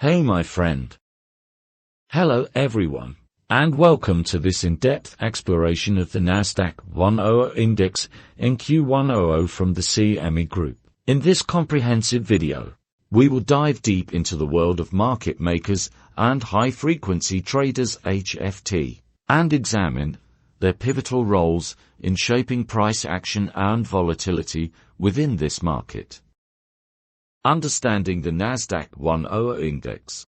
Hey my friend. Hello everyone, and welcome to this in-depth exploration of the NASDAQ100 index NQ100 from the CME Group. In this comprehensive video, we will dive deep into the world of market makers and high-frequency traders HFT, and examine their pivotal roles in shaping price action and volatility within this market. Understanding the NASDAQ100 index.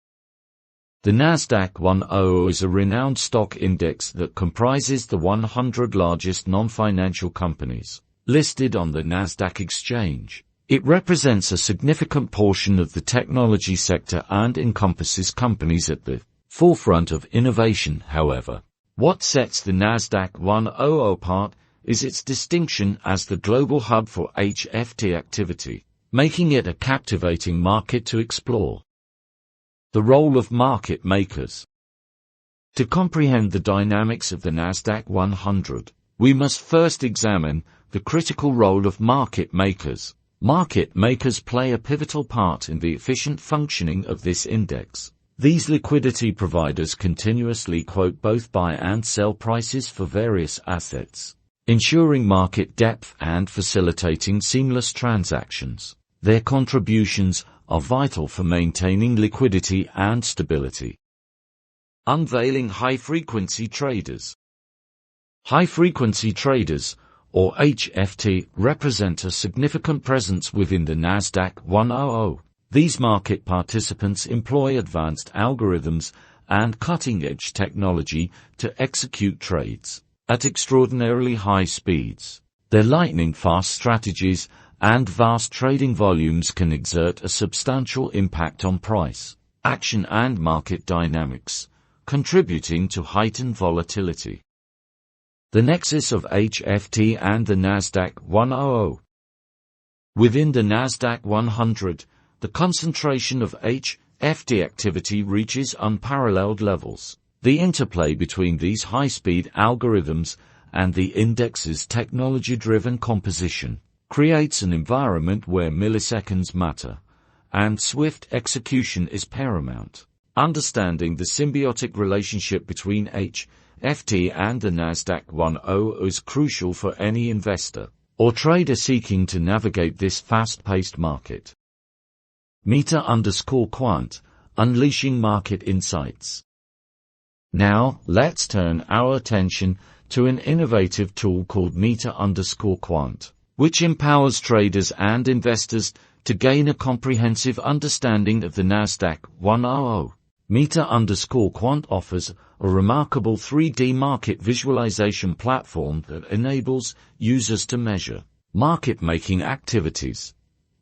The NASDAQ100 is a renowned stock index that comprises the 100 largest non-financial companies listed on the NASDAQ exchange. It represents a significant portion of the technology sector and encompasses companies at the forefront of innovation. However, what sets the NASDAQ100 apart is its distinction as the global hub for HFT activity, making it a captivating market to explore. The role of market makers. To comprehend the dynamics of the NASDAQ100, we must first examine the critical role of market makers. Market makers play a pivotal part in the efficient functioning of this index. These liquidity providers continuously quote both buy and sell prices for various assets, ensuring market depth and facilitating seamless transactions. Their contributions are vital for maintaining liquidity and stability. Unveiling high-frequency traders. High-frequency traders, or HFT, represent a significant presence within the NASDAQ100. These market participants employ advanced algorithms and cutting-edge technology to execute trades at extraordinarily high speeds. Their lightning-fast strategies and vast trading volumes can exert a substantial impact on price, action and market dynamics, contributing to heightened volatility. The nexus of HFT and the NASDAQ100. Within the NASDAQ100, the concentration of HFT activity reaches unparalleled levels. The interplay between these high-speed algorithms and the index's technology-driven composition creates an environment where milliseconds matter, and swift execution is paramount. Understanding the symbiotic relationship between HFT and the NASDAQ100 is crucial for any investor or trader seeking to navigate this fast-paced market. Meta_Quant, unleashing market insights. Now, let's turn our attention to an innovative tool called Meta_Quant, which empowers traders and investors to gain a comprehensive understanding of the NASDAQ100. Meta_Quant offers a remarkable 3D market visualization platform that enables users to measure market-making activities,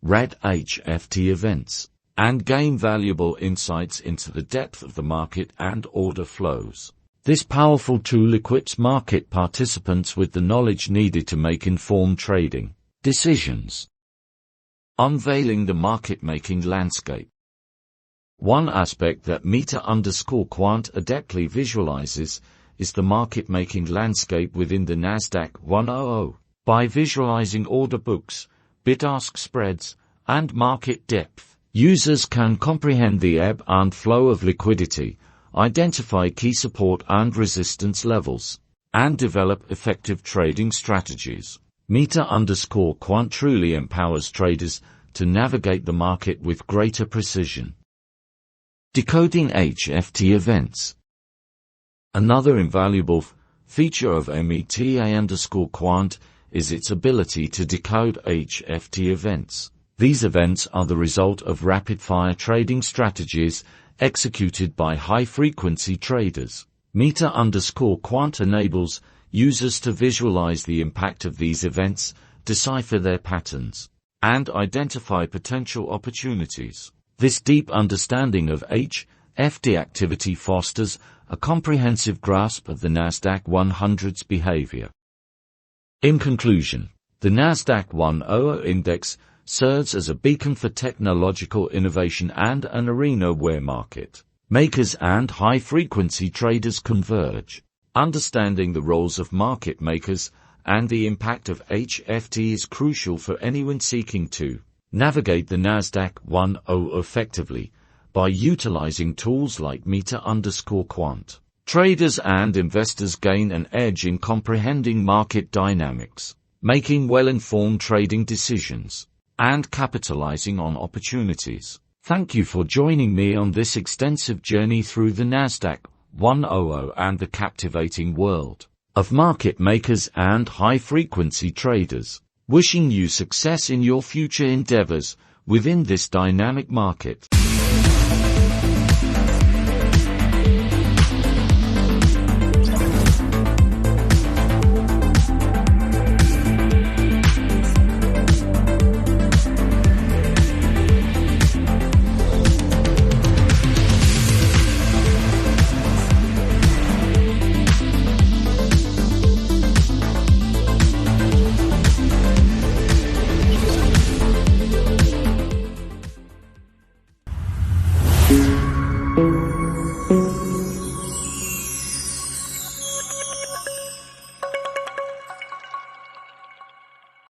read HFT events, and gain valuable insights into the depth of the market and order flows. This powerful tool equips market participants with the knowledge needed to make informed trading decisions. Unveiling the market-making landscape. One aspect that Meta_Quant adeptly visualizes is the market-making landscape within the NASDAQ100. By visualizing order books, bid-ask spreads, and market depth, users can comprehend the ebb and flow of liquidity, identify key support and resistance levels, and develop effective trading strategies. Meta_Quant truly empowers traders to navigate the market with greater precision. Decoding HFT events. Another invaluable feature of Meta_Quant is its ability to decode HFT events. These events are the result of rapid-fire trading strategies executed by high-frequency traders. Meta_Quant enables users to visualize the impact of these events, decipher their patterns, and identify potential opportunities. This deep understanding of HFT activity fosters a comprehensive grasp of the NASDAQ100's behavior. In conclusion, the NASDAQ100 index serves as a beacon for technological innovation and an arena where market makers and high-frequency traders converge. Understanding the roles of market makers and the impact of HFT is crucial for anyone seeking to navigate the NASDAQ100 effectively By utilizing tools like Meta_Quant, traders and investors gain an edge in comprehending market dynamics, making well-informed trading decisions, and capitalizing on opportunities. Thank you for joining me on this extensive journey through the NASDAQ100 and the captivating world of market makers and high-frequency traders. Wishing you success in your future endeavors within this dynamic market.